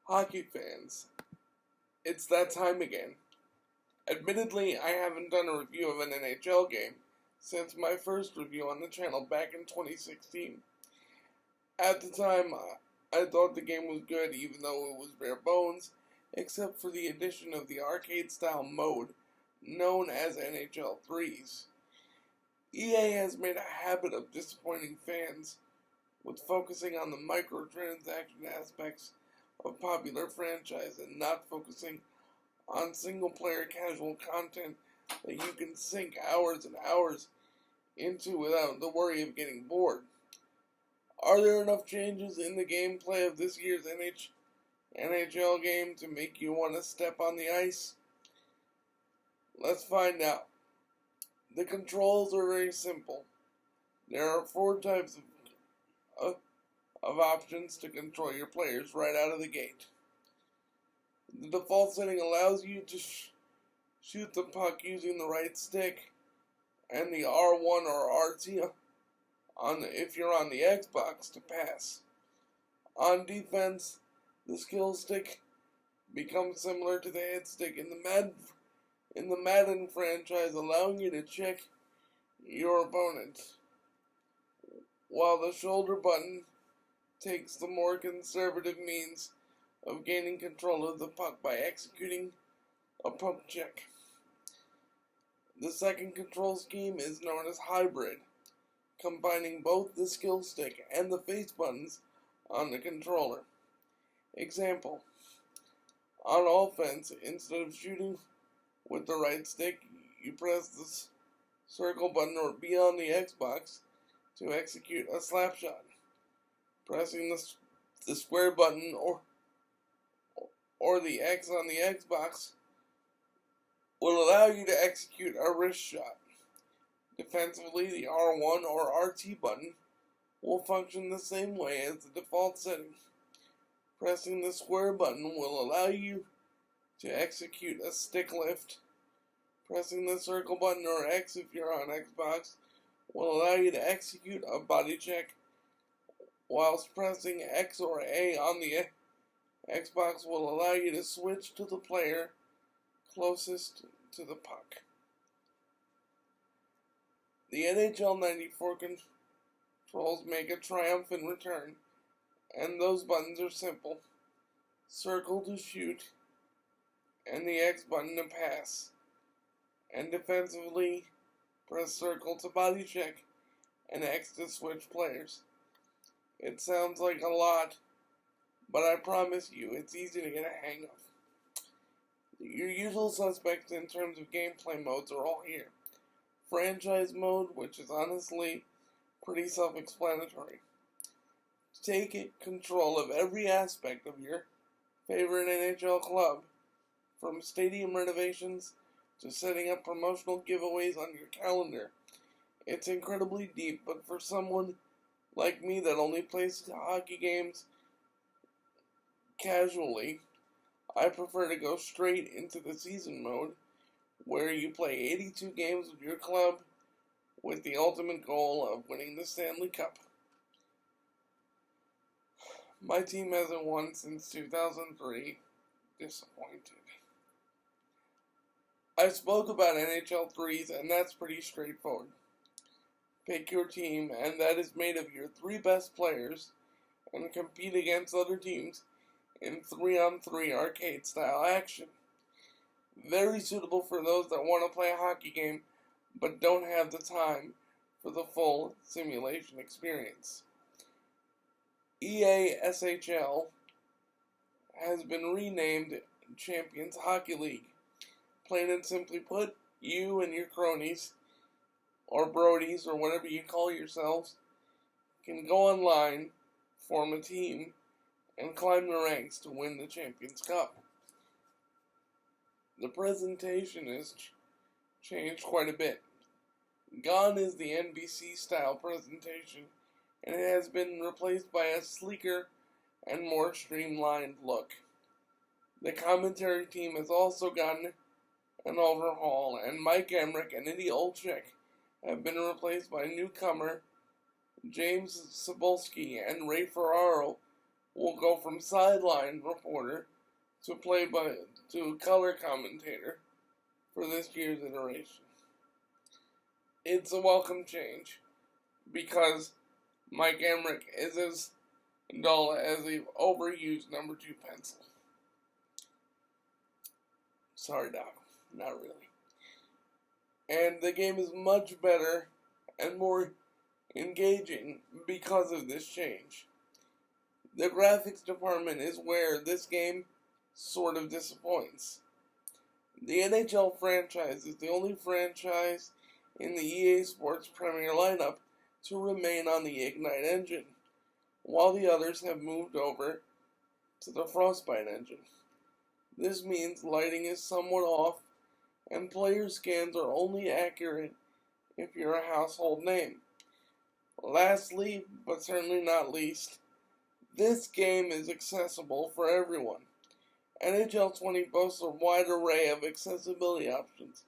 Hockey fans, it's that time again. Admittedly, I haven't done a review of an NHL game since my first review on the channel back in 2016. At the time, I thought the game was good even though it was bare bones, except for the addition of the arcade-style mode known as NHL 3s. EA has made a habit of disappointing fans with focusing on the microtransaction aspects of popular franchise and not focusing on single-player casual content that you can sink hours and hours into without the worry of getting bored. Are there enough changes in the gameplay of this year's NHL game to make you want to step on the ice? Let's find out. The controls are very simple. There are 4 types of options to control your players right out of the gate. The default setting allows you to shoot the puck using the right stick and the R1 or RT if you're on the Xbox to pass. On defense, the skill stick becomes similar to the hit stick in the Madden franchise, allowing you to check your opponent, while the shoulder button takes the more conservative means of gaining control of the puck by executing a pump check. The second control scheme is known as hybrid, combining both the skill stick and the face buttons on the controller. Example: on offense, instead of shooting with the right stick, you press the circle button or B on the Xbox to execute a slap shot. Pressing the square button or the X on the Xbox will allow you to execute a wrist shot. Defensively, the R1 or RT button will function the same way as the default setting. Pressing the square button will allow you to execute a stick lift. Pressing the circle button or X if you're on Xbox will allow you to execute a body check, whilst pressing X or A on the Xbox will allow you to switch to the player closest to the puck. The NHL 94 controls make a triumphant return, and those buttons are simple: circle to shoot, and the X button to pass. And defensively, press circle to body check, and X to switch players. It sounds like a lot, but I promise you, it's easy to get a hang of. Your usual suspects in terms of gameplay modes are all here. Franchise mode, which is honestly pretty self-explanatory. Take control of every aspect of your favorite NHL club, from stadium renovations to setting up promotional giveaways on your calendar. It's incredibly deep, but for someone like me that only plays hockey games casually, I prefer to go straight into the season mode, where you play 82 games with your club with the ultimate goal of winning the Stanley Cup. My team hasn't won since 2003. Disappointed. I spoke about NHL 3s, and that's pretty straightforward. Pick your team, and that is made of your 3 best players, and compete against other teams in 3-on-3 arcade-style action. Very suitable for those that want to play a hockey game, but don't have the time for the full simulation experience. EA SHL has been renamed Champions Hockey League. Plain and simply put, you and your cronies, or brodies, or whatever you call yourselves, can go online, form a team, and climb the ranks to win the Champions Cup. The presentation has changed quite a bit. Gone is the NBC-style presentation, and it has been replaced by a sleeker and more streamlined look. The commentary team has also gotten an overhaul, and Mike Emmerich and Eddie Olczyk have been replaced by newcomer James Cebulski and Ray Ferraro, will go from sideline reporter to color commentator for this year's iteration. It's a welcome change because Mike Emmerich is as dull as an overused number 2 pencil. Sorry, Doc, not really. And the game is much better and more engaging because of this change. The graphics department is where this game sort of disappoints. The NHL franchise is the only franchise in the EA Sports Premier lineup to remain on the Ignite engine, while the others have moved over to the Frostbite engine. This means lighting is somewhat off, and player scans are only accurate if you're a household name. Lastly, but certainly not least, this game is accessible for everyone. NHL 20 boasts a wide array of accessibility options,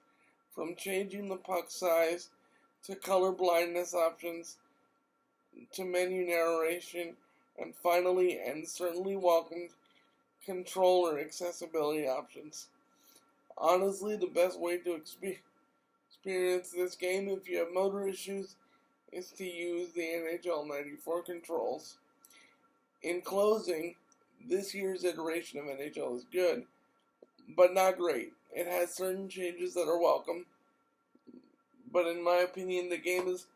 from changing the puck size to color blindness options to menu narration, and finally and certainly welcomed controller accessibility options. Honestly, the best way to experience this game if you have motor issues is to use the NHL 94 controls. In closing, this year's iteration of NHL is good, but not great. It has certain changes that are welcome, but in my opinion, the game is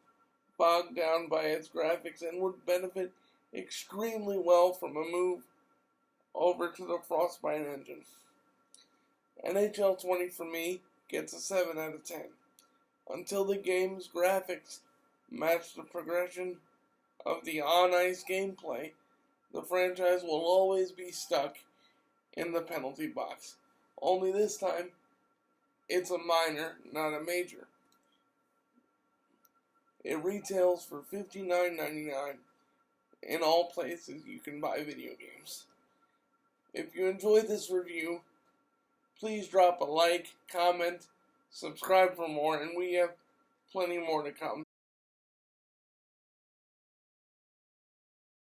bogged down by its graphics and would benefit extremely well from a move over to the Frostbite engine. NHL 20 for me gets a 7 out of 10. Until the game's graphics match the progression of the on-ice gameplay, the franchise will always be stuck in the penalty box. Only this time, it's a minor, not a major. It retails for $59.99 in all places you can buy video games. If you enjoyed this review, please drop a like, comment, subscribe for more, and we have plenty more to come.